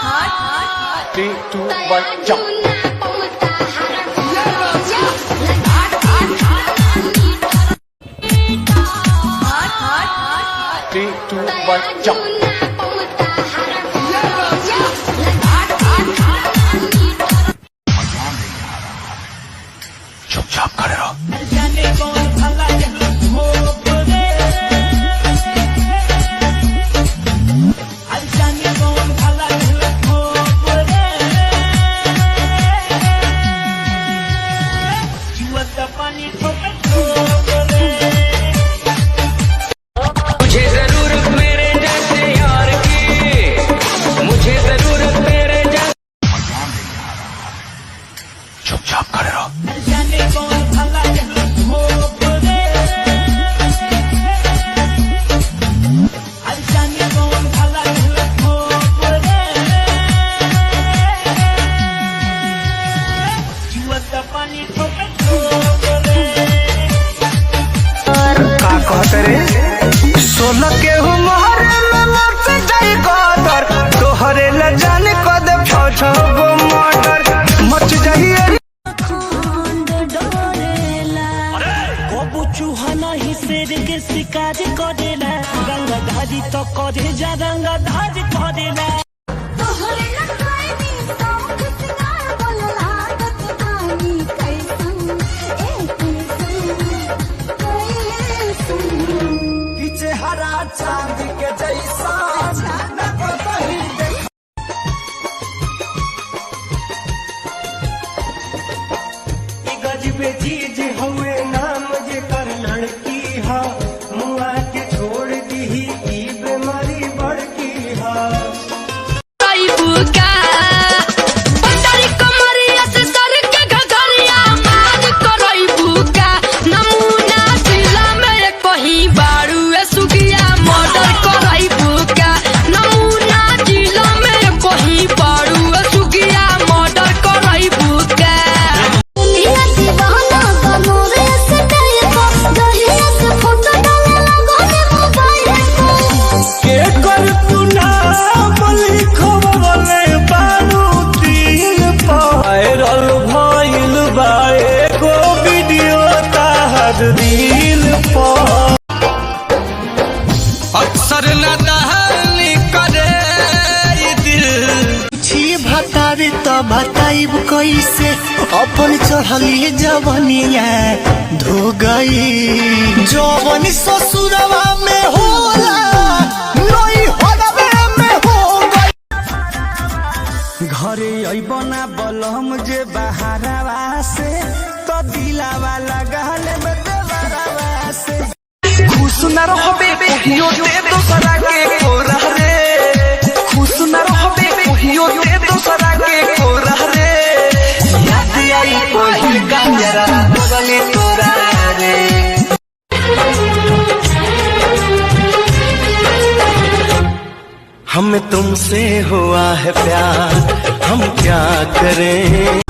3, 2, 1, jump. 3, 2, 1, jump. चुपचाप खड़े रहो। मुझे जरूरत मेरे जैसे यार की, मुझे जरूरत मेरे जैसे। चुपचाप खड़े रहो। सोलह के उम्र में मत जाई कदर, तोहरे ल जाने कद छो गो मर्डर मच जाइए। कबू चूहा नहीं शेर के शिकार करेला, रंगधारी तो करे जा रंगधारी करेला। चेहरा चांद के जैसा गजबे चीज हुए नाम जे कर लड़की हा, मुआ के छोड़ दी ई बीमारी बड़की हा। अक्सर न दहली करे दिल छी भतारी तो बताइब कैसे, अपन चढ़ली जवनिया धो गई। जवन ससुरवा में होला नई होलवे में हो गई। घरे अइबना बलम जे बहारवा से, तो दिलावा लगल में देवरवा से। खुश न रहबे कहियो दे दोसरा के कोरा रे, खुश न रहबे कहियो दे दोसरा के कोरा रे। याद आई कोई कंजरा बगले तोरा रे। हमें तुमसे हुआ है प्यार, हम क्या करें।